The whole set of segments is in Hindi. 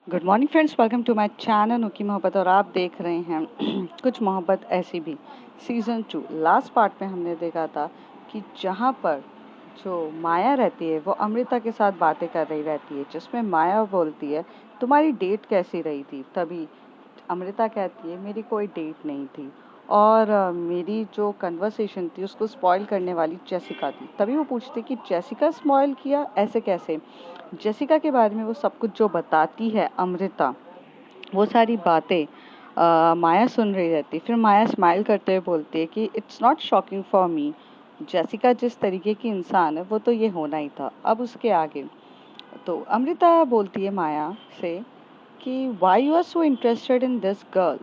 Good morning friends, welcome to my channel की मोहब्बत। और आप देख रहे हैं कुछ मोहब्बत ऐसी भी सीज़न 2। लास्ट पार्ट में हमने देखा था कि जहाँ पर जो माया रहती है वो अमृता के साथ बातें कर रही रहती है, जिसमें माया बोलती है तुम्हारी डेट कैसी रही थी। तभी अमृता कहती है मेरी कोई डेट नहीं थी और मेरी जो कन्वर्सेशन थी उसको स्पॉइल करने वाली जेसिका थी। तभी वो पूछती कि जेसिका स्पॉइल किया, ऐसे कैसे। जेसिका के बारे में वो सब कुछ जो बताती है अमृता, वो सारी बातें माया सुन रही रहती। फिर माया स्माइल करते हुए बोलती है कि it's not shocking for me. Jessica जिस तरीके की इंसान है वो तो ये होना ही था, अब उसके आगे। तो अमृता बोलती है माया से कि why you are so interested in this girl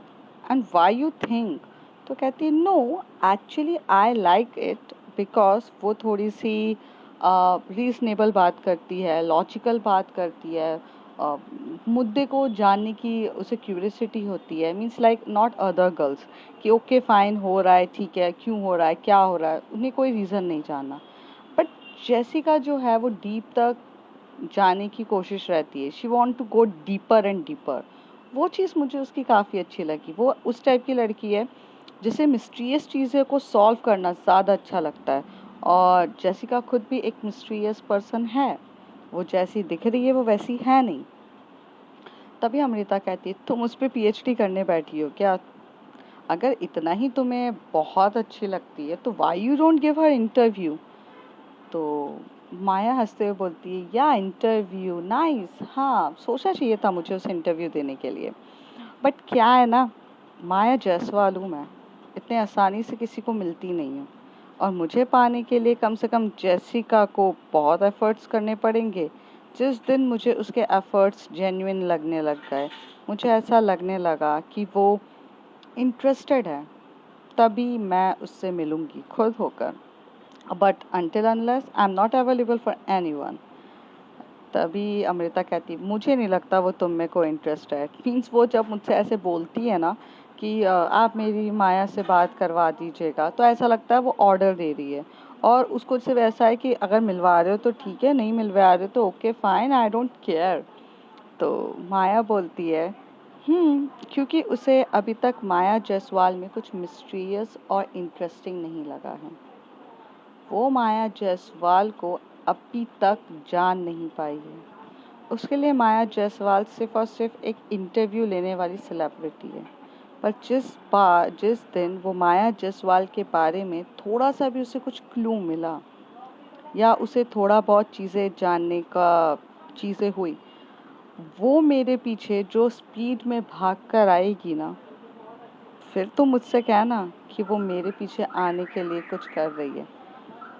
and why you think. तो कहती है no, actually I like it because वो थोड़ी सी रीजनेबल बात करती है, लॉजिकल बात करती है, मुद्दे को जानने की उसे क्यूरियसिटी होती है। Means like not other girls कि ओके फाइन हो रहा है, ठीक है, क्यों हो रहा है, क्या हो रहा है, उन्हें कोई रीज़न नहीं जानना। बट जेसिका जो है वो डीप तक जाने की कोशिश रहती है। She want to go deeper and deeper. वो चीज़ मुझे उसकी काफ़ी अच्छी लगी। वो उस टाइप की लड़की है जिसे मिस्टीरियस चीज़ें को सॉल्व करना ज़्यादा अच्छा लगता है। और जेसिका खुद भी एक मिस्टीरियस पर्सन है। वो जैसी दिख रही है वो वैसी है नहीं। तभी अमृता कहती है तुम उस पर पीएचडी करने बैठी हो क्या। अगर इतना ही तुम्हें बहुत अच्छी लगती है तो why you don't give her interview. तो माया हंसते हुए बोलती है या इंटरव्यू नाइस, हाँ सोचना चाहिए था मुझे उसे इंटरव्यू देने के लिए। बट क्या है ना, माया जायसवाल हूँ मैं, इतने आसानी से किसी को मिलती नहीं हूँ। और मुझे पाने के लिए कम से कम जेसिका को बहुत एफर्ट्स करने पड़ेंगे। जिस दिन मुझे उसके एफर्ट्स जेन्युइन लगने लग गए, मुझे ऐसा लगने लगा कि वो इंटरेस्टेड है, तभी मैं उससे मिलूंगी खुद होकर। But until unless I'm not available for anyone। तभी अमृता कहती मुझे नहीं लगता वो तुम में कोई इंटरेस्ट है। मीन्स वो जब मुझसे ऐसे बोलती है ना कि आप मेरी माया से बात करवा दीजिएगा, तो ऐसा लगता है वो ऑर्डर दे रही है। और उसको सिर्फ ऐसा है कि अगर मिलवा रहे हो तो ठीक है, नहीं मिलवा रहे हो तो okay fine, I don't care. तो माया बोलती है क्योंकि उसे अभी तक माया जायसवाल में कुछ मिस्टीरियस और इंटरेस्टिंग नहीं लगा है। वो माया जायसवाल को अभी तक जान नहीं पाई है। उसके लिए माया जायसवाल सिर्फ और सिर्फ एक इंटरव्यू लेने वाली सेलिब्रिटी है। पर जिस दिन वो माया जायसवाल के बारे में थोड़ा सा भी उसे कुछ क्लू मिला, या उसे थोड़ा बहुत चीज़ें जानने का चीज़ें हुई, वो मेरे पीछे जो स्पीड में भाग कर आएगी ना, फिर तो मुझसे कहना कि वो मेरे पीछे आने के लिए कुछ कर रही है।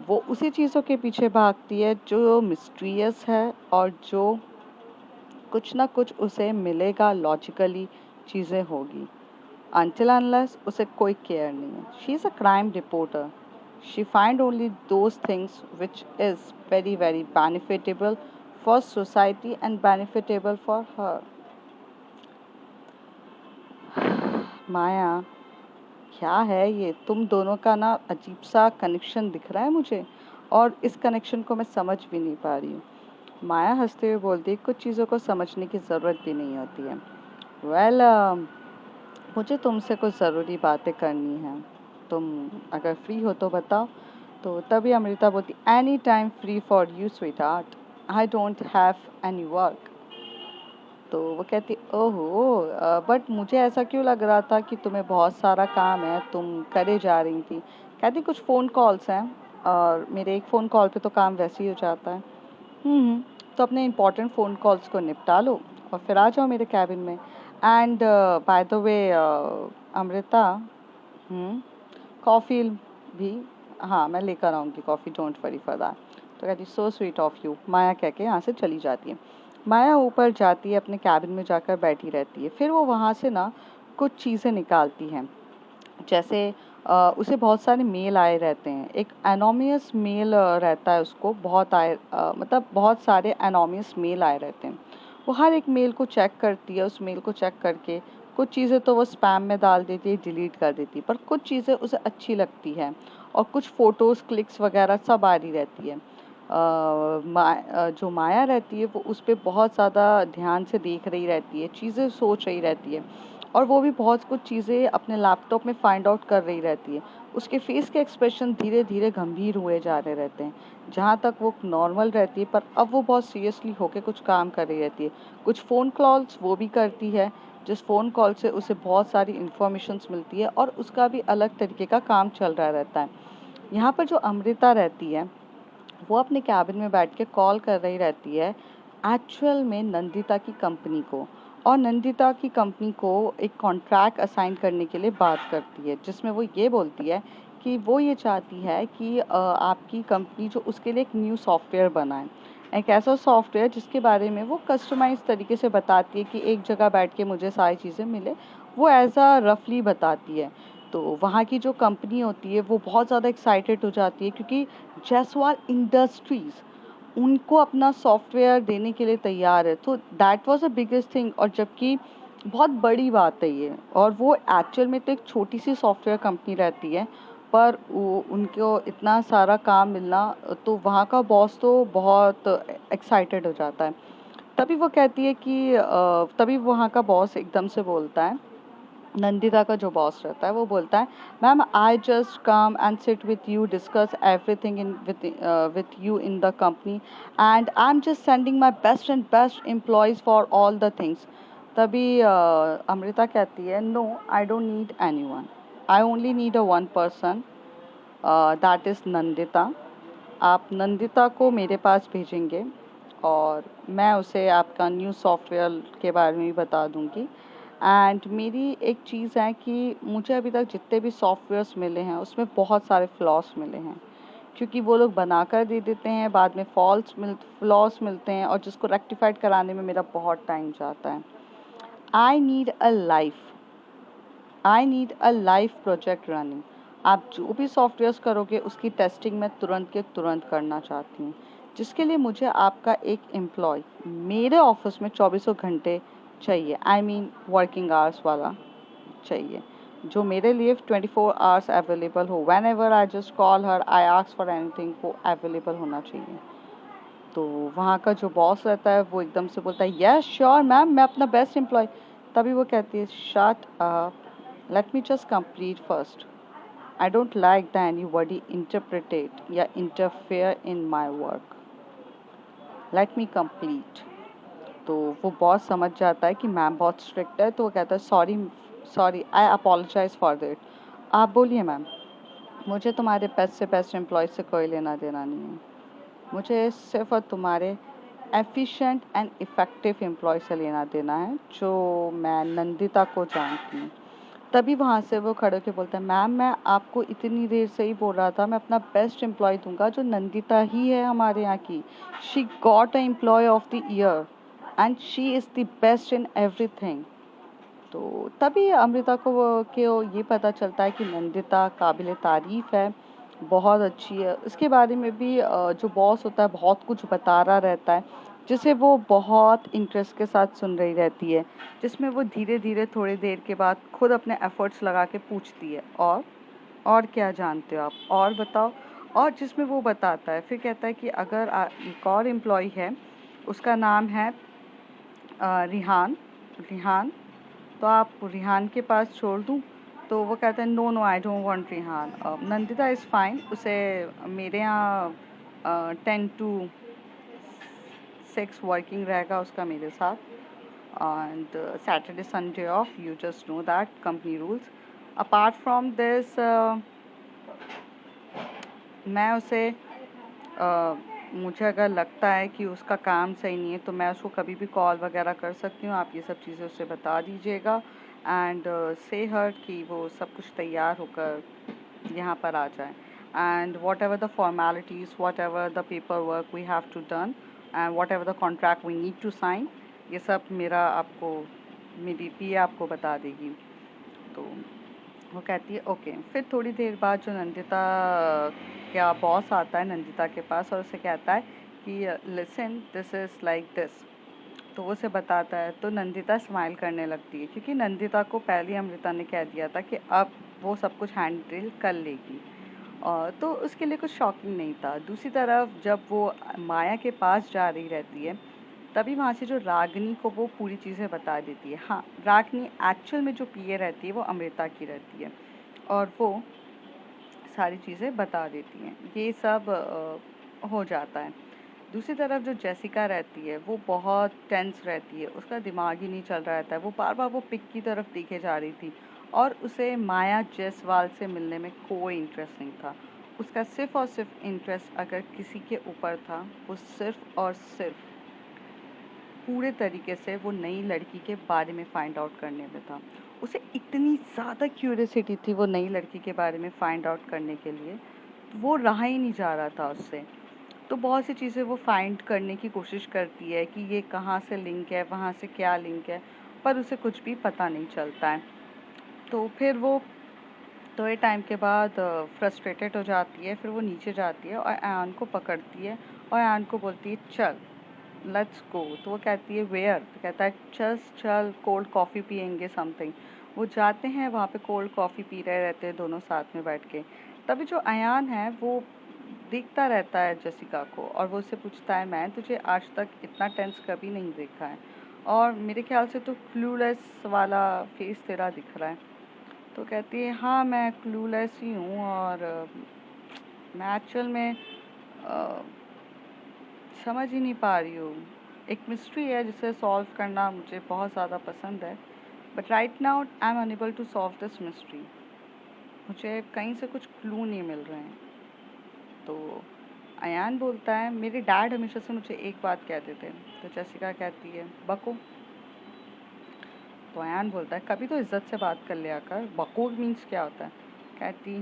वो उसी चीज़ों के पीछे भागती है जो मिस्टीरियस है और जो कुछ ना कुछ उसे मिलेगा, लॉजिकली चीज़ें होगी। Until unless उसे कोई केयर नहीं है। She is a crime reporter. She find only those things which is very very benefitable for society and benefitable for her। माया, क्या है ये तुम दोनों का ना अजीब सा कनेक्शन दिख रहा है मुझे, और इस कनेक्शन को मैं समझ भी नहीं पा रही हूँ। माया हंसते हुए बोलती है कुछ चीज़ों को समझने की ज़रूरत भी नहीं होती है। वेल मुझे तुमसे कुछ ज़रूरी बातें करनी हैं। तुम अगर फ्री हो तो बताओ। तो तभी अमृता बोलती any time free for you sweet art, I don't have any work. तो वो कहती ओहो, बट मुझे ऐसा क्यों लग रहा था कि तुम्हें बहुत सारा काम है, तुम करे जा रही थी। कहती कुछ फ़ोन कॉल्स हैं और मेरे एक फ़ोन कॉल पे तो काम वैसे ही हो जाता है। हम्म, तो अपने इम्पोर्टेंट फ़ोन कॉल्स को निपटा लो और फिर आ जाओ मेरे कैबिन में। And by the way Amrita, coffee भी, हाँ मैं लेकर आऊँगी coffee, don't worry for that. तो कहती सो स्वीट ऑफ यू, माया कह के यहाँ से चली जाती है। माया ऊपर जाती है, अपने कैबिन में जाकर बैठी रहती है। फिर वो वहाँ से ना कुछ चीज़ें निकालती हैं। जैसे उसे बहुत सारे मेल आए रहते हैं। एक एनोनिमस मेल रहता है, उसको बहुत आए, मतलब बहुत सारे एनोनिमस मेल आए रहते हैं। वो हर एक मेल को चेक करती है। उस मेल को चेक करके कुछ चीज़ें तो वो स्पैम में डाल देती है, डिलीट कर देती है, पर कुछ चीज़ें उसे अच्छी लगती हैं और कुछ फ़ोटोज़ क्लिक्स वगैरह सब आ रही रहती है। जो माया रहती है वो उस पे बहुत ज़्यादा ध्यान से देख रही रहती है, चीज़ें सोच रही रहती है और वो भी बहुत कुछ चीज़ें अपने लैपटॉप में फाइंड आउट कर रही रहती है। उसके फेस के एक्सप्रेशन धीरे धीरे गंभीर हुए जा रहे रहते हैं। जहाँ तक वो नॉर्मल रहती है पर अब वो बहुत सीरियसली होके कुछ काम कर रही रहती है। कुछ फ़ोन कॉल्स वो भी करती है, जिस फ़ोन कॉल से उसे बहुत सारी इन्फॉर्मेशंस मिलती है और उसका भी अलग तरीके का काम चल रहा रहता है। यहाँ पर जो अमृता रहती है वो अपने कैबिन में बैठ के कॉल कर रही रहती है एक्चुअल में नंदिता की कंपनी को, और नंदिता की कंपनी को एक कॉन्ट्रैक्ट असाइन करने के लिए बात करती है, जिसमें वो ये बोलती है कि वो ये चाहती है कि आपकी कंपनी जो उसके लिए एक न्यू सॉफ्टवेयर बनाए, एक ऐसा सॉफ्टवेयर जिसके बारे में वो कस्टमाइज तरीके से बताती है कि एक जगह बैठ के मुझे सारी चीज़ें मिले, वो ऐसा रफली बताती है। तो वहाँ की जो कंपनी होती है वो बहुत ज़्यादा एक्साइटेड हो जाती है, क्योंकि जैसवाल इंडस्ट्रीज़ उनको अपना सॉफ्टवेयर देने के लिए तैयार है। तो that was a biggest thing, और जबकि बहुत बड़ी बात है ये, और वो एक्चुअल में तो एक छोटी सी सॉफ्टवेयर कंपनी रहती है, पर उनको इतना सारा काम मिलना, तो वहाँ का बॉस तो बहुत एक्साइटेड हो जाता है। तभी वो कहती है कि तभी वहाँ का बॉस एकदम से बोलता है, नंदिता का जो बॉस रहता है वो बोलता है, ma'am I just come and sit with you discuss everything in with you in the company and I am just sending my best and best employees for all the things. तभी अमृता कहती है, no I don't need any one, I only need a one person, that is Nandita. आप नंदिता को मेरे पास भेजेंगे और मैं उसे आपका न्यू सॉफ्टवेयर के बारे में भी बता दूंगी। एंड मेरी एक चीज़ है कि मुझे अभी तक जितने भी सॉफ्टवेयर्स मिले हैं उसमें बहुत सारे फ्लॉस मिले हैं, क्योंकि वो लोग बनाकर दे देते हैं, बाद में फ्लॉस मिलते हैं और जिसको रेक्टिफाइड कराने में मेरा बहुत टाइम जाता है। I need a life, I need a live project running. आप जो भी सॉफ्टवेयर्स करोगे उसकी टेस्टिंग मैं तुरंत के तुरंत करना चाहती हूँ, जिसके लिए मुझे आपका एक एम्प्लॉय मेरे ऑफिस में चौबीसों घंटे चाहिए, आई मीन वर्किंग आवर्स वाला चाहिए, जो मेरे लिए 24 आवर्स अवेलेबल हो। When ever I just call her, I ask for anything, वो अवेलेबल होना चाहिए। तो वहाँ का जो बॉस रहता है वो एकदम से बोलता है, यस श्योर मैम, मैं अपना बेस्ट एम्प्लॉय। तभी वो कहती है, shut up, let me just complete first. I don't like that anybody interpretate या interfere in my work. Let me complete. तो वो बॉस समझ जाता है कि मैम बहुत स्ट्रिक्ट है, तो वो कहता है, sorry sorry I apologise for that. आप बोलिए मैम, मुझे तुम्हारे बेस्ट से बेस्ट एम्प्लॉय से कोई लेना देना नहीं है, मुझे सिर्फ और तुम्हारे एफिशिएंट एंड इफ़ेक्टिव एम्प्लॉय से लेना देना है, जो मैं नंदिता को जानती हूँ। तभी वहाँ से वो खड़े होके बोलता है, मैम मैं आपको इतनी देर से ही बोल रहा था, मैं अपना बेस्ट एम्प्लॉय दूंगा, जो नंदिता ही है हमारे यहाँ की। She got a employ of the year and she is the best in everything. तो तभी अमृता को ये पता चलता है कि नंदिता काबिल तारीफ़ है, बहुत अच्छी है। इसके बारे में भी जो बॉस होता है बहुत कुछ बता रहा रहता है, जिसे वो बहुत इंटरेस्ट के साथ सुन रही रहती है, जिसमें वो धीरे धीरे थोड़ी देर के बाद खुद अपने एफर्ट्स लगा के पूछती है, और क्या जानते हो आप, और बताओ। और जिसमें वो बताता है, फिर कहता है कि अगर एक और एम्प्लॉय है, उसका नाम है रिहान, रिहान, तो आप रिहान के पास छोड़ दूँ? तो वो कहता है, no no I don't want Rihan, Nandita is fine, उसे मेरे यहाँ 10 to 6 वर्किंग रहेगा उसका मेरे साथ, and Saturday Sunday off, you just know that company rules. Apart from this मैं उसे मुझे अगर लगता है कि उसका काम सही नहीं है तो मैं उसको कभी भी कॉल वगैरह कर सकती हूँ, आप ये सब चीज़ें उससे बता दीजिएगा। एंड से हर कि वो सब कुछ तैयार होकर यहाँ पर आ जाए, and whatever the formalities, whatever the paper work we have to done, and whatever the contract we need to sign, ये सब मेरी पीए आपको बता देगी। तो वो कहती है ओके। फिर थोड़ी देर बाद जो नंदिता का बॉस आता है नंदिता के पास और उसे कहता है कि listen this is like this, तो वो उसे बताता है, तो नंदिता स्माइल करने लगती है, क्योंकि नंदिता को पहले अमृता ने कह दिया था कि अब वो सब कुछ हैंडल कर लेगी। तो उसके लिए कुछ शॉकिंग नहीं था। दूसरी तरफ जब वो माया के पास जा रही रहती है, तभी वहाँ से जो रागिनी को वो पूरी चीज़ें बता देती है। हाँ, रागिनी एक्चुअल में जो पीए रहती है वो अमृता की रहती है, और वो सारी चीज़ें बता देती हैं। ये सब हो जाता है। दूसरी तरफ जो जेसिका रहती है वो बहुत टेंस रहती है, उसका दिमाग ही नहीं चल रहा रहता है। वो बार बार वो पिक की तरफ देखे जा रही थी, और उसे माया जायसवाल से मिलने में कोई इंटरेस्ट नहीं था। उसका सिर्फ और सिर्फ इंटरेस्ट अगर किसी के ऊपर था, वो सिर्फ और सिर्फ पूरे तरीके से वो नई लड़की के बारे में फाइंड आउट करने में था। उसे इतनी ज़्यादा क्यूरियोसिटी थी वो नई लड़की के बारे में फाइंड आउट करने के लिए, वो रहा ही नहीं जा रहा था उससे। तो बहुत सी चीज़ें वो फाइंड करने की कोशिश करती है कि ये कहाँ से लिंक है, वहाँ से क्या लिंक है, पर उसे कुछ भी पता नहीं चलता है। तो फिर वो थोड़े टाइम के बाद फ्रस्ट्रेटेड हो जाती है। फिर वो नीचे जाती है और अयान को पकड़ती है और अयान को बोलती है चल लेट्स गो। तो वो कहती है वेयर? तो कहता है चल चल कोल्ड कॉफ़ी पियेंगे समथिंग। वो जाते हैं वहाँ पे, कोल्ड कॉफ़ी पी रहे रहते हैं दोनों साथ में बैठ के। तभी जो अयान है वो देखता रहता है जेसिका को, और वो उससे पूछता है मैं तुझे आज तक इतना टेंस कभी नहीं देखा है, और मेरे ख्याल से तो क्लूलेस वाला फेस तेरा दिख रहा है। तो कहती है हाँ मैं क्लूलेस ही हूँ, और मैं एक्चुअल में अ, समझ ही नहीं पा रही हूँ। एक मिस्ट्री है जिसे सॉल्व करना मुझे बहुत ज़्यादा पसंद है, but right now I am unable to solve this mystery. मुझे कहीं से कुछ क्लू नहीं मिल रहे हैं। तो अयान बोलता है मेरे डैड हमेशा से मुझे एक बात कहते थे। तो जेसिका कहती है बको। तो अयान बोलता है कभी तो इज्जत से बात कर लिया कर, बको मीन्स क्या होता है? कहती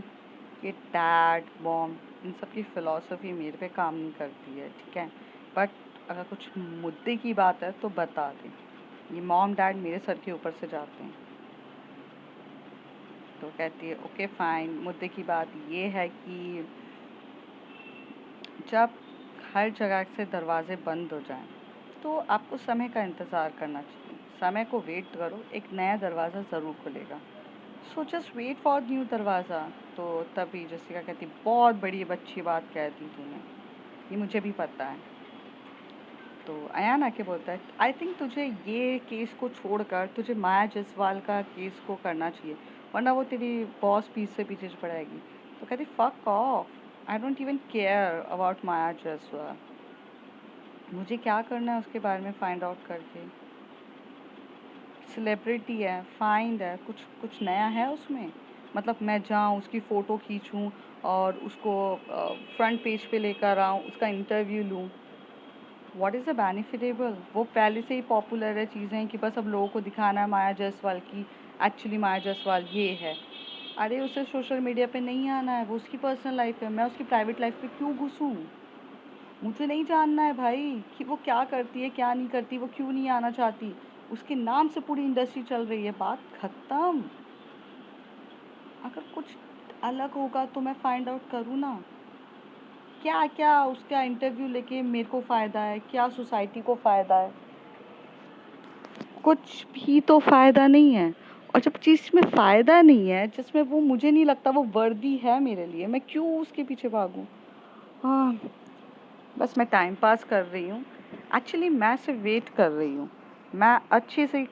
ये डैड मॉम इन सब की फ़िलॉसफी मेरे पे काम नहीं करती है, ठीक है, बट अगर कुछ मुद्दे की बात है तो बता दे। ये मॉम डैड मेरे सर के ऊपर से जाते हैं। तो कहती है ओके फाइन, मुद्दे की बात ये है कि जब हर जगह से दरवाजे बंद हो जाएं तो आपको समय का इंतज़ार करना चाहिए। समय को वेट करो, एक नया दरवाज़ा ज़रूर खुलेगा। So just wait for new दरवाज़ा। तो तभी जसिका कहती बहुत बड़ी अच्छी बात कह दी तूने, ये मुझे भी पता है। तो अयान आके बोलता है आई थिंक तुझे ये केस को छोड़कर तुझे माया जायसवाल का केस को करना चाहिए, वरना वो तेरी बॉस पीस से पीछे पड़ेगी। तो कहती fuck off, I don't even care about Maya Jaiswal. मुझे क्या करना है उसके बारे में फाइंड आउट करके? सेलिब्रिटी है, फाइंड है, कुछ कुछ नया है उसमें? मतलब मैं जाऊँ उसकी फ़ोटो खींचूँ और उसको फ्रंट पेज पे लेकर आऊँ, उसका इंटरव्यू लूँ, व्हाट इज़ द बेनिफिटेबल? वो पहले से ही पॉपुलर है चीज़ें कि बस अब लोगों को दिखाना है माया जायसवाल की एक्चुअली माया जायसवाल ये है। अरे उसे सोशल मीडिया पे नहीं आना है, वो उसकी पर्सनल लाइफ है, मैं उसकी प्राइवेट लाइफ पे क्यों घुसूँ? मुझे नहीं जानना है भाई कि वो क्या करती है क्या नहीं करती, वो क्यों नहीं आना चाहती। उसके नाम से पूरी इंडस्ट्री चल रही है, बात खत्म। अगर कुछ अलग होगा तो मैं फाइंड आउट करूँ ना। क्या क्या उसका इंटरव्यू लेके मेरे को फ़ायदा है, क्या सोसाइटी को फ़ायदा है? कुछ भी तो फ़ायदा नहीं है। और जब चीज़ में फ़ायदा नहीं है, जिसमें वो मुझे नहीं लगता वो वर्दी है मेरे लिए, मैं क्यों उसके पीछे भागूँ? हाँ, बस मैं टाइम पास कर रही हूँ। एक्चुअली मैं सिर्फ वेट कर रही हूँ। मैं अच्छी सी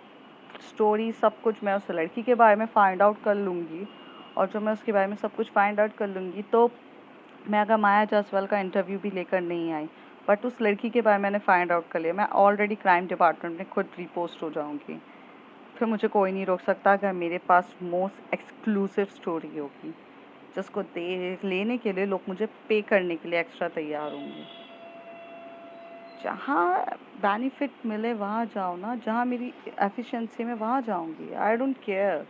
स्टोरी सब कुछ मैं उस लड़की के बारे में फाइंड आउट कर लूँगी, और जब मैं उसके बारे में सब कुछ फाइंड आउट कर लूँगी तो मैं अगर माया जायसवाल का इंटरव्यू भी लेकर नहीं आई, बट उस लड़की के बारे में मैंने फाइंड आउट कर लिया, मैं ऑलरेडी क्राइम डिपार्टमेंट में खुद रिपोस्ट हो जाऊँगी। फिर मुझे कोई नहीं रोक सकता अगर मेरे पास मोस्ट एक्सक्लूसिव स्टोरी होगी, जिसको देख लेने के लिए लोग मुझे पे करने के लिए एक्स्ट्रा तैयार होंगे। जहाँ बेनिफिट मिले वहाँ जाओ ना, जहाँ मेरी एफिशिएंसी में वहाँ जाऊँगी, आई डोंट केयर।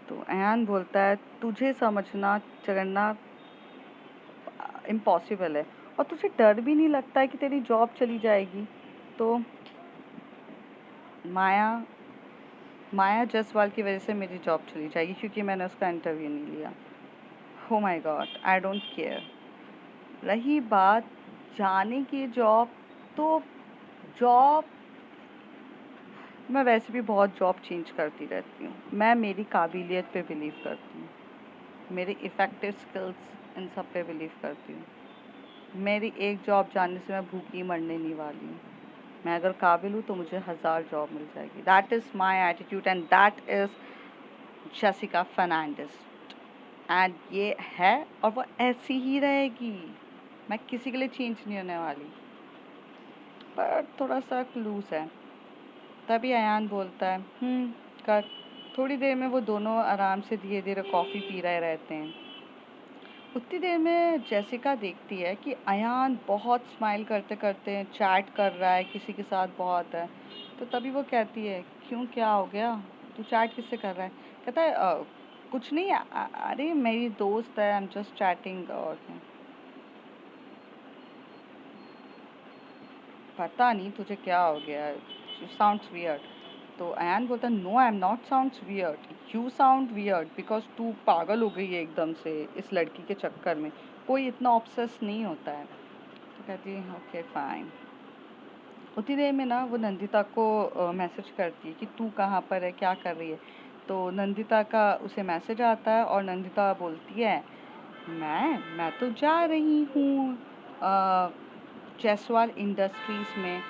तो अयान बोलता है तुझे समझना चढ़ना इम्पॉसिबल है, और तुझे डर भी नहीं लगता है कि तेरी जॉब चली जाएगी? तो माया माया जायसवाल की वजह से मेरी जॉब चली जाएगी क्योंकि मैंने उसका इंटरव्यू नहीं लिया। हो my God, I don't care. रही बात जाने की जॉब, तो जॉब मैं वैसे भी बहुत जॉब चेंज करती रहती हूँ। मैं मेरी काबिलियत पे बिलीव करती हूँ, मेरे इफ़ेक्टिव स्किल्स इन सब पे बिलीव करती हूँ। मेरी एक जॉब जाने से मैं भूखी मरने नहीं वाली हूँ। मैं अगर काबिल हूँ तो मुझे 1000 जॉब मिल जाएगी। That is my attitude and that is Jessica Fernandes. And ये है और वो ऐसी ही रहेगी। मैं किसी के लिए चेंज नहीं होने वाली। पर थोड़ा सा क्लूज है। तभी अयान बोलता है कर। थोड़ी देर में वो दोनों आराम से धीरे धीरे कॉफ़ी पी रहे रहते हैं। उतनी देर में जेसिका देखती है कि अयान बहुत स्माइल करते करते चैट कर रहा है किसी के साथ बहुत है। तो तभी वो कहती है क्यों, क्या हो गया, तू चैट किससे कर रहा है? कहता है कुछ नहीं, अरे मेरी दोस्त है, आई एम जस्ट चैटिंग। और पता नहीं तुझे क्या हो गया, यू साउंड्स वियर्ड। तो अयान बोलता है no I am not sounds weird, you sound weird because तू पागल हो गई है एकदम से इस लड़की के चक्कर में। कोई इतना ऑब्सेस नहीं होता है। तो कहती है ओके फाइन। उतनी देर में ना वो नंदिता को मैसेज करती है कि तू कहाँ पर है, क्या कर रही है। तो नंदिता का उसे मैसेज आता है और नंदिता बोलती है मैं तो जा रही हूँ जायसवाल इंडस्ट्रीज़ में।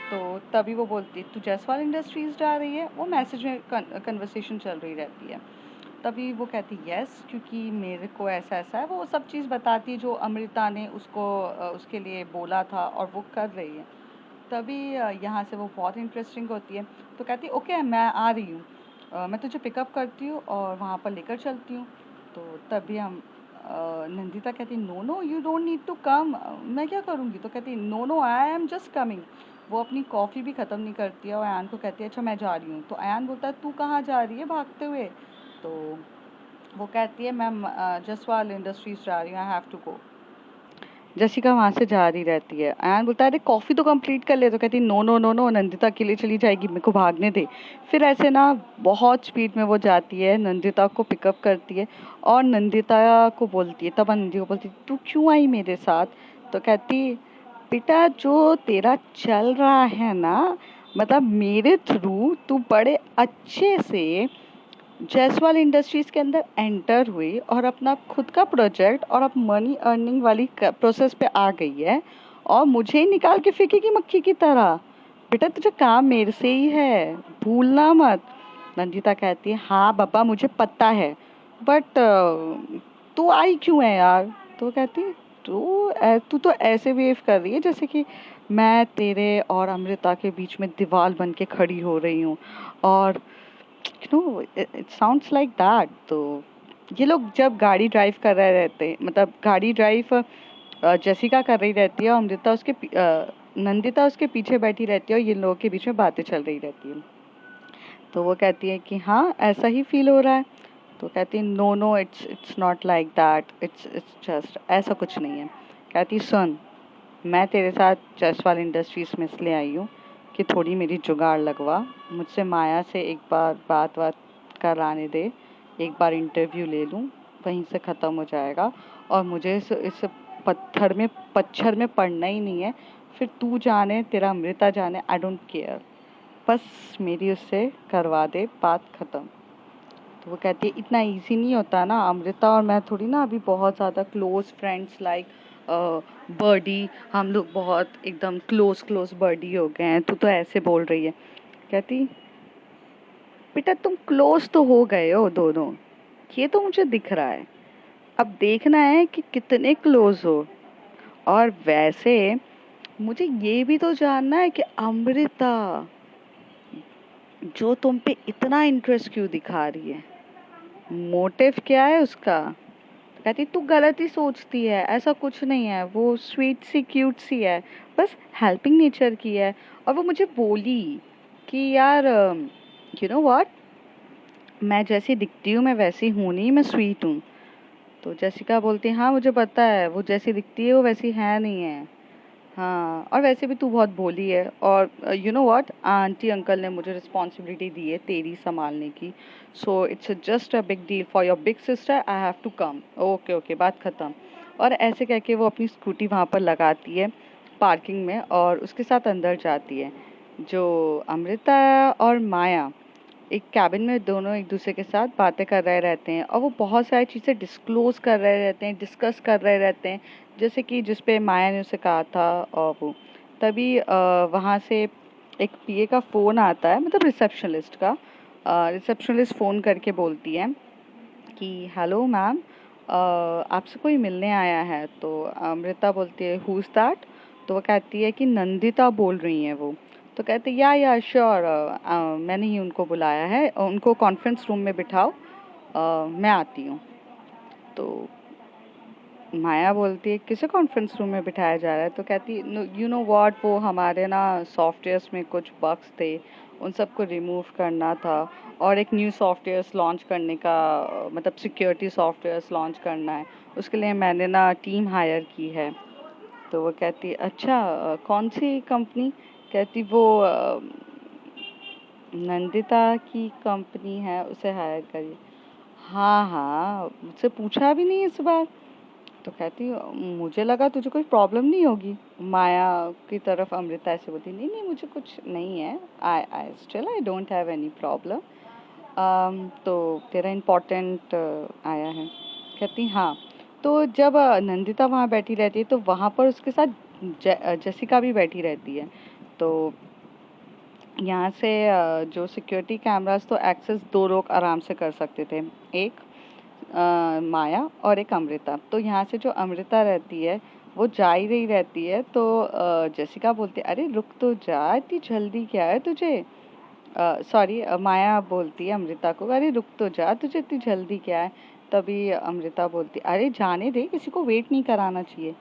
तो तभी वो बोलती है तू जायसवाल इंडस्ट्रीज़ जा रही है। वो मैसेज में कन्वर्सेशन चल रही रहती है। तभी वो कहती यस, क्योंकि मेरे को ऐसा ऐसा है। वो सब चीज़ बताती है जो अमृता ने उसको उसके लिए बोला था और वो कर रही है। तभी यहाँ से वो बहुत इंटरेस्टिंग होती है। तो कहती ओके मैं आ रही हूँ, मैं तुझे पिकअप करती हूँ और वहाँ पर लेकर चलती हूँ। तो तभी हम नंदिता कहती no no you don't need to come. मैं क्या करूँगी? तो कहती no no I am just coming. वो अपनी कॉफ़ी भी ख़त्म नहीं करती है और अयान को कहती है अच्छा मैं जा रही हूँ। तो अयान बोलता है तू कहाँ जा रही है भागते हुए? तो वो कहती है मैम जसवाल इंडस्ट्रीज जा रही हूँ, I have to go. Jessica वहाँ से जा रही रहती है। अयान बोलता है अरे कॉफ़ी तो कंप्लीट कर ले। तो कहती no no no no, Nandita अकेले चली जाएगी, मेरे को भागने दे। फिर ऐसे ना बहुत स्पीड में वो जाती है, नंदिता को पिकअप करती है और नंदिता को बोलती है, तब नंदिता को बोलती है तू क्यों आई मेरे साथ? तो कहती बेटा जो तेरा चल रहा है ना, मतलब मेरे थ्रू तू बड़े अच्छे से जायसवाल इंडस्ट्रीज के अंदर एंटर हुई और अपना खुद का प्रोजेक्ट और अब मनी अर्निंग वाली प्रोसेस पे आ गई है और मुझे ही निकाल के फेंकेगी मक्खी की तरह। बेटा तुझे काम मेरे से ही है, भूलना मत। नंदिता कहती है हाँ पापा मुझे पता है, बट तू आई क्यों है यार? तो कहती है तू तो ऐसे बिहेव कर रही है जैसे कि मैं तेरे और अमृता के बीच में दीवार बन के खड़ी हो रही हूँ। और इट साउंड्स लाइक दैट। तो ये लोग जब गाड़ी ड्राइव कर रहे रहते हैं, मतलब गाड़ी ड्राइव जेसिका कर रही रहती है और अमृता नंदिता उसके पीछे बैठी रहती है और ये लोगों के बीच में बातें चल रही रहती है। तो वो कहती है कि हाँ ऐसा ही फील हो रहा है। तो कहती है no no it's not like that, it's just ऐसा कुछ नहीं है। कहती सुन, मैं तेरे साथ जायसवाल इंडस्ट्रीज़ में इसलिए आई हूँ कि थोड़ी मेरी जुगाड़ लगवा, मुझसे माया से एक बार बात कराने दे, एक बार इंटरव्यू ले लूँ, वहीं से ख़त्म हो जाएगा और मुझे इस पत्थर में पड़ना ही नहीं है। फिर तू जाने तेरा अमृता जाने, आई डोंट केयर, बस मेरी उससे करवा दे, बात ख़त्म। तो वो कहती है इतना इजी नहीं होता ना, अमृता और मैं थोड़ी ना अभी बहुत ज़्यादा क्लोज फ्रेंड्स लाइक बर्डी, हम लोग बहुत एकदम क्लोज बर्डी हो गए हैं, तू तो ऐसे बोल रही है। कहती बेटा तुम क्लोज तो हो गए हो दोनों, ये तो मुझे दिख रहा है, अब देखना है कि कितने क्लोज हो। और वैसे मुझे ये भी तो जानना है कि अमृता जो तुम पे इतना इंटरेस्ट क्यों दिखा रही है, मोटिव क्या है उसका? कहती तू गलत ही सोचती है, ऐसा कुछ नहीं है, वो स्वीट सी क्यूट सी है, बस हेल्पिंग नेचर की है। और वो मुझे बोली कि यार यू नो व्हाट, मैं जैसी दिखती हूँ मैं वैसी हूँ नहीं, मैं स्वीट हूँ। तो जेसिका बोलती है हाँ मुझे पता है, वो जैसी दिखती है वो वैसी है नहीं है। हाँ और वैसे भी तू बहुत भोली है और you know what, aunty uncle ने मुझे रिस्पॉन्सिबिलिटी दी है तेरी संभालने की, so it's just a big deal for your big sister, I have to come. Okay okay बात ख़त्म। और ऐसे कह के वो अपनी स्कूटी वहाँ पर लगाती है पार्किंग में और उसके साथ अंदर जाती है। जो अमृता और माया एक कैबिन में दोनों एक दूसरे के साथ बातें कर रहे रहते हैं और वो बहुत सारी चीज़ें डिस्क्लोज कर रहे रहते हैं, डिस्कस कर रहे रहते हैं, जैसे कि जिस पे माया ने उसे कहा था। और वो तभी वहाँ से एक पीए का फ़ोन आता है, मतलब रिसेप्शनिस्ट का। रिसेप्शनिस्ट फ़ोन करके बोलती है कि हेलो मैम, आपसे कोई मिलने आया है। तो अमृता बोलती है हु इज़ दैट। तो वो कहती है कि नंदिता बोल रही हैं वो। तो कहते या श्योर, मैंने ही उनको बुलाया है, उनको कॉन्फ्रेंस रूम में बिठाओ, मैं आती हूँ। तो माया बोलती है किसे कॉन्फ्रेंस रूम में बिठाया जा रहा है। तो कहती यू नो व्हाट, वो हमारे ना सॉफ्टवेयर्स में कुछ बग्स थे, उन सबको रिमूव करना था और एक न्यू सॉफ्टवेयर्स लॉन्च करने का, मतलब सिक्योरिटी सॉफ्टवेयर्स लॉन्च करना है, उसके लिए मैंने ना टीम हायर की है। तो वो कहती अच्छा, कौन सी कंपनी। कहती वो नंदिता की कंपनी है, उसे हायर करिए। हाँ हाँ, मुझसे पूछा भी नहीं इस बार। तो कहती मुझे लगा तुझे कोई प्रॉब्लम नहीं होगी। माया की तरफ अमृता ऐसे बोलती नहीं नहीं, मुझे कुछ नहीं है, I I still I don't have any problem. तो तेरा इम्पोर्टेंट आया है। कहती हाँ। तो जब नंदिता वहाँ बैठी रहती है तो वहाँ पर उसके साथ जेसिका भी बैठी रहती है। तो यहाँ से जो सिक्योरिटी कैमरास तो एक्सेस दो लोग आराम से कर सकते थे, एक माया और एक अमृता। तो यहाँ से जो अमृता रहती है वो जा ही रही रहती है। तो जेसिका बोलती है अरे रुक तो जा, इतनी जल्दी क्या है तुझे। सॉरी, माया बोलती है अमृता को अरे रुक तो जा, तुझे इतनी जल्दी क्या है। तभी अमृता बोलती अरे जाने दे, किसी को वेट नहीं कराना चाहिए।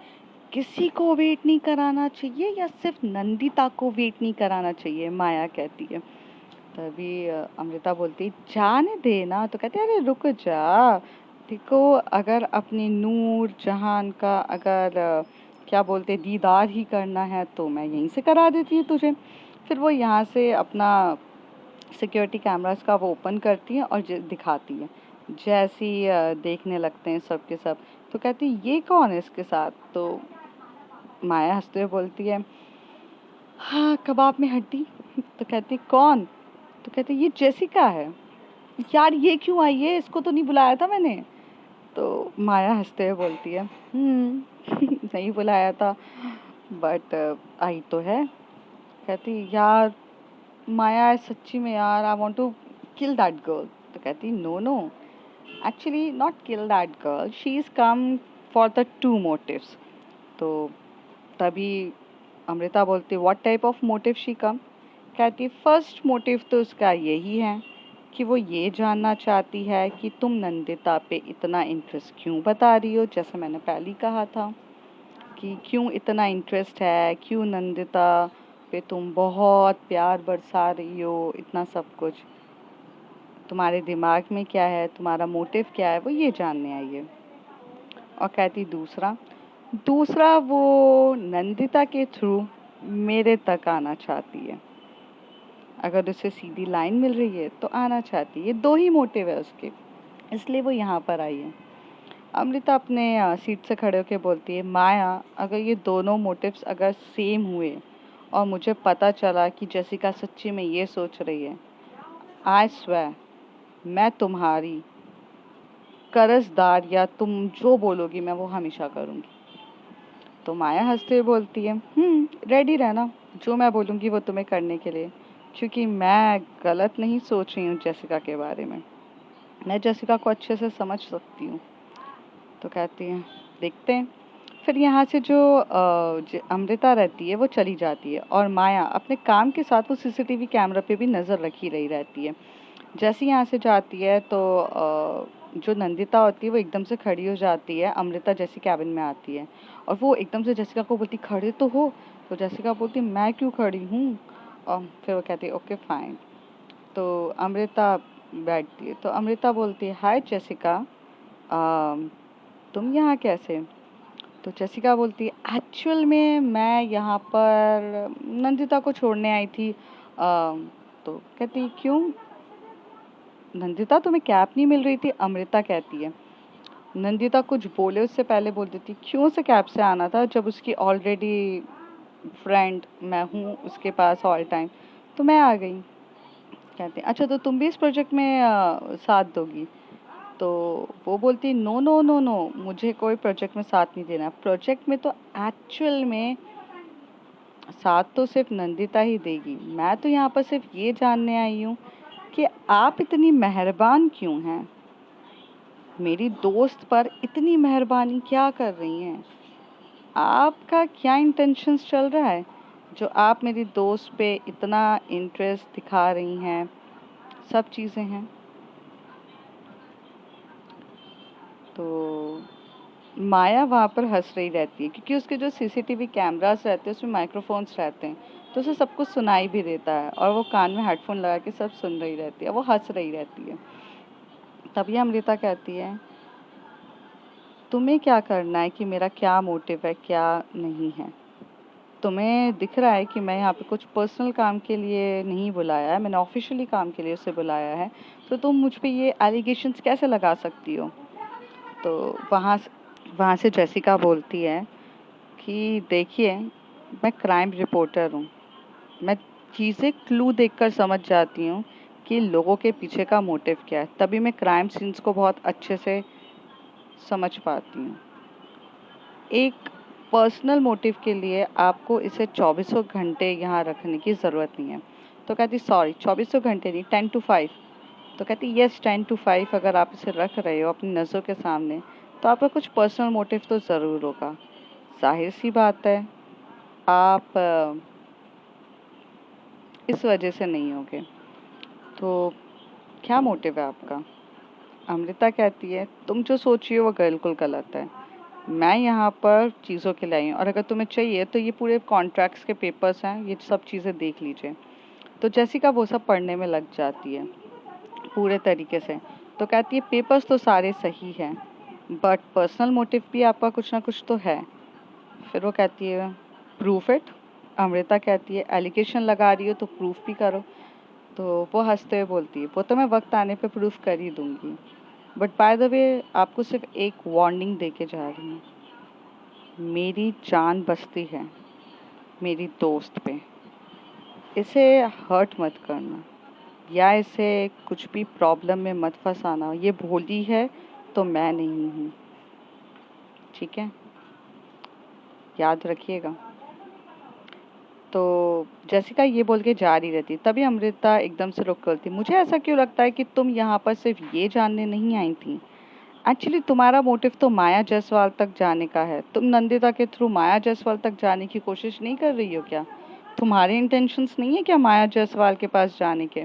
किसी को वेट नहीं कराना चाहिए या सिर्फ नंदिता को वेट नहीं कराना चाहिए, माया कहती है। तभी अमृता बोलती जाने दे ना। तो कहते अरे रुक जा, देखो अगर अपने नूर जहान का अगर क्या बोलते दीदार ही करना है तो मैं यहीं से करा देती हूँ तुझे। फिर वो यहाँ से अपना सिक्योरिटी कैमरास का वो ओपन करती है और दिखाती है। जैसी देखने लगते हैं सब के सब। तो कहती ये कौन है इसके साथ। तो माया हंसते हुए बोलती है हाँ, कबाब में हड्डी। तो कहती कौन। तो कहती ये जेसिका है। यार ये क्यों आई है, इसको तो नहीं बुलाया था मैंने। तो माया हंसते हुए बोलती है नहीं बुलाया था, बट आई तो है। कहती यार माया, सच्ची में यार I want to kill that girl. तो कहती no no, actually not kill that girl, she is come for the two motives. तो तभी अमृता बोलती what type of motive she come. कहती फर्स्ट मोटिव तो उसका यही है कि वो ये जानना चाहती है कि तुम नंदिता पे इतना इंटरेस्ट क्यों बता रही हो, जैसे मैंने पहले ही कहा था कि क्यों इतना इंटरेस्ट है, क्यों नंदिता पे तुम बहुत प्यार बरसा रही हो, इतना सब कुछ तुम्हारे दिमाग में क्या है, तुम्हारा मोटिव क्या है, वो ये जानने आई है। और कहती दूसरा, दूसरा वो नंदिता के थ्रू मेरे तक आना चाहती है। अगर उसे सीधी लाइन मिल रही है तो आना चाहती है। ये दो ही मोटिव है उसके, इसलिए वो यहाँ पर आई है। अमृता अपने सीट से खड़े होकर बोलती है माया, अगर ये दोनों मोटिव्स अगर सेम हुए और मुझे पता चला कि जेसिका सच्ची में ये सोच रही है, आई स्वेयर मैं तुम्हारी कर्जदार, या तुम जो बोलोगी मैं वो हमेशा करूँगी। तो माया हंसते हुए बोलती है रेडी रहना, जो मैं बोलूँगी वो तुम्हें करने के लिए, क्योंकि मैं गलत नहीं सोच रही हूँ जेसिका के बारे में, मैं जेसिका को अच्छे से समझ सकती हूँ। तो कहती है देखते हैं। फिर यहाँ से जो अमृता रहती है वो चली जाती है और माया अपने काम के साथ वो सीसीटीवी कैमरा पे भी नज़र रखी रही रहती है। जैसे यहाँ से जाती है तो जो नंदिता होती है वो एकदम से खड़ी हो जाती है। अमृता जैसी कैबिन में आती है और वो एकदम से जेसिका को बोलती खड़े तो हो। तो जेसिका बोलती मैं क्यों खड़ी हूँ। और फिर वो कहती है ओके फाइन। तो अमृता बैठती है। तो अमृता बोलती है हाय जेसिका, तुम यहाँ कैसे। तो जेसिका बोलती है एक्चुअल में मैं यहाँ पर नंदिता को छोड़ने आई थी। तो कहती क्यों नंदिता, तुम्हें कैब नहीं मिल रही थी। अमृता कहती है नंदिता कुछ बोले उससे पहले बोल देती क्यों से कैब से आना था, जब उसकी ऑलरेडी फ्रेंड मैं हूँ उसके पास ऑल टाइम, तो मैं आ गई। कहते हैं अच्छा तो तुम भी इस प्रोजेक्ट में साथ दोगी? तो वो बोलती नो नो नो नो, मुझे कोई प्रोजेक्ट में साथ नहीं देना। प्रोजेक्ट में तो एक्चुअल में साथ तो सिर्फ नंदिता ही देगी। मैं तो यहाँ पर सिर्फ ये जानने आई हूँ कि आप इतनी मेहरबान क्यों हैं? मेरी दोस्त पर इतनी मेहरबानी क्या कर रही हैं? आपका क्या इंटेंशंस चल रहा है जो आप मेरी दोस्त पे इतना इंटरेस्ट दिखा रही हैं? सब चीज़ें हैं। तो माया वहाँ पर हंस रही रहती है क्योंकि उसके जो सीसीटीवी कैमरास रहते हैं उसमें माइक्रोफोन्स रहते हैं, तो उसे सब कुछ सुनाई भी देता है और वो कान में हेडफोन लगा के सब सुन रही रहती है, वो हंस रही रहती है। तभी अमृता कहती है तुम्हें क्या करना है कि मेरा क्या मोटिव है क्या नहीं है? तुम्हें दिख रहा है कि मैं यहाँ पे कुछ पर्सनल काम के लिए नहीं बुलाया है, मैंने ऑफिशियली काम के लिए उसे बुलाया है, तो तुम मुझ पे ये एलिगेशंस कैसे लगा सकती हो? तो वहाँ से जेसिका बोलती है कि देखिए, मैं क्राइम रिपोर्टर हूँ। मैं चीज़ें क्लू देखकर समझ जाती हूँ कि लोगों के पीछे का मोटिव क्या है, तभी मैं क्राइम सीन्स को बहुत अच्छे से समझ पाती हूँ। एक पर्सनल मोटिव के लिए आपको इसे चौबीसों घंटे यहाँ रखने की ज़रूरत नहीं है। तो कहती सॉरी, चौबीसों घंटे नहीं, 10 to 5। तो कहती यस, 10 to 5 अगर आप इसे रख रहे हो अपनी नज़रों के सामने, तो आपका कुछ पर्सनल मोटिव तो ज़रूर होगा। जाहिर सी बात है, आप इस वजह से नहीं होगे। तो क्या मोटिव है आपका? अमृता कहती है तुम जो सोच रही हो वो बिल्कुल गलत है। मैं यहाँ पर चीज़ों के लिए आई हूँ और अगर तुम्हें चाहिए तो ये पूरे कॉन्ट्रैक्ट्स के पेपर्स हैं, ये सब चीज़ें देख लीजिए। तो जेसिका वो सब पढ़ने में लग जाती है पूरे तरीके से। तो कहती है पेपर्स तो सारे सही हैं, बट पर्सनल मोटिव भी आपका कुछ ना कुछ तो है। फिर वो कहती है प्रूफ इट। अमृता कहती है एलिगेशन लगा रही हो तो प्रूफ भी करो। तो वो हंसते हुए बोलती है वो तो मैं वक्त आने पे प्रूफ कर ही दूंगी, बट बाय द वे आपको सिर्फ एक वार्निंग दे के जा रही हूँ। मेरी जान बसती है मेरी दोस्त पे, इसे हर्ट मत करना या इसे कुछ भी प्रॉब्लम में मत फंसाना। ये भोली है तो मैं नहीं हूँ, ठीक है? याद रखिएगा। तो जेसिका ये बोल के जा रही रहती, तभी अमृता एकदम से रुक गई थी। मुझे ऐसा क्यों लगता है कि तुम यहाँ पर सिर्फ ये जानने नहीं आई थी, एक्चुअली तुम्हारा मोटिव तो माया जायसवाल तक जाने का है। तुम नंदिता के थ्रू माया जायसवाल तक जाने की कोशिश नहीं कर रही हो क्या? तुम्हारे इंटेंशंस नहीं है क्या माया जायसवाल के पास जाने के?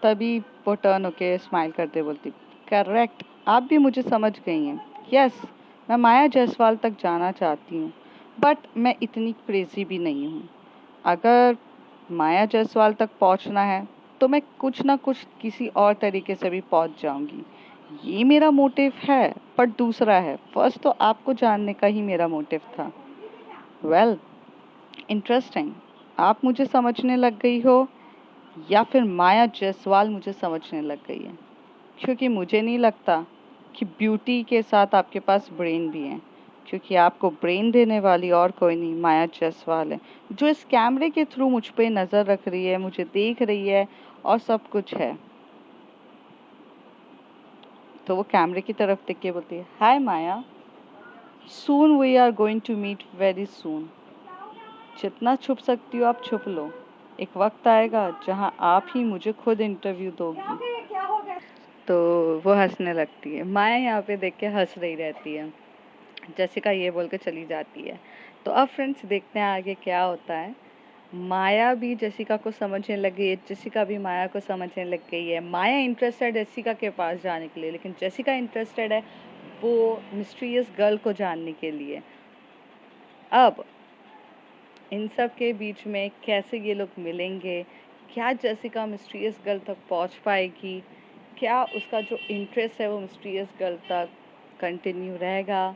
तभी वो टर्न होके स्माइल करते बोलती करेक्ट, आप भी मुझे समझ गई हैं। यस, मैं माया जायसवाल तक जाना चाहती हूँ, बट मैं इतनी क्रेजी भी नहीं हूँ। अगर माया जायसवाल तक पहुँचना है तो मैं कुछ ना कुछ किसी और तरीके से भी पहुँच जाऊंगी। ये मेरा मोटिव है, पर दूसरा है। फर्स्ट तो आपको जानने का ही मेरा मोटिव था। Well, interesting. आप मुझे समझने लग गई हो या फिर माया जायसवाल मुझे समझने लग गई है? क्योंकि मुझे नहीं लगता कि ब्यूटी के साथ आपके पास ब्रेन भी है, क्योंकि आपको ब्रेन देने वाली और कोई नहीं माया जायसवाल है, जो इस कैमरे के थ्रू मुझ पे नज़र रख रही है, मुझे देख रही है और सब कुछ है। तो वो कैमरे की तरफ देख के बोलती है hi Maya, soon we are going to meet very soon. जितना छुप सकती हो आप छुप लो, एक वक्त आएगा जहाँ आप ही मुझे खुद इंटरव्यू दोगी। तो वो हंसने लगती है। माया यहाँ पे देख के हंस रही रहती है। जेसिका ये बोल के चली जाती है। तो अब फ्रेंड्स देखते हैं आगे क्या होता है। माया भी जेसिका को समझने लग गई है, जेसिका भी माया को समझने लग गई है। माया इंटरेस्टेड है जेसिका के पास जाने के लिए, लेकिन जेसिका इंटरेस्टेड है वो मिस्टीरियस गर्ल को जानने के लिए। अब इन सब के बीच में कैसे ये लोग मिलेंगे? क्या जेसिका मिस्टीरियस गर्ल तक पहुंच पाएगी? क्या उसका जो इंटरेस्ट है वो मिस्टीरियस गर्ल तक कंटिन्यू रहेगा?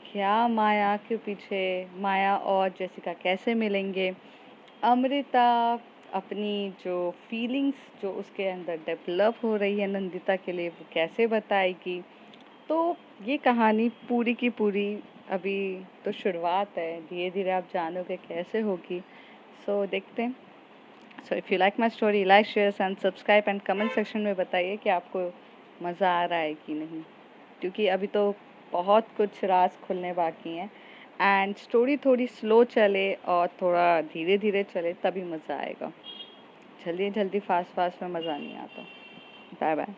क्या माया के पीछे माया और जेसिका कैसे मिलेंगे? अमृता अपनी जो फीलिंग्स जो उसके अंदर डेवलप हो रही है नंदिता के लिए वो कैसे बताएगी? तो ये कहानी पूरी की पूरी अभी तो शुरुआत है, धीरे धीरे आप जानोगे कैसे होगी। सो देखते हैं। So if you like my story, like, share and subscribe and comment section में बताइए कि आपको मज़ा आ रहा है कि नहीं, क्योंकि अभी तो बहुत कुछ राज खुलने बाकी हैं एंड स्टोरी थोड़ी स्लो चले और थोड़ा धीरे धीरे चले तभी मज़ा आएगा। जल्दी जल्दी फास्ट फास्ट में मज़ा नहीं आता। Bye bye.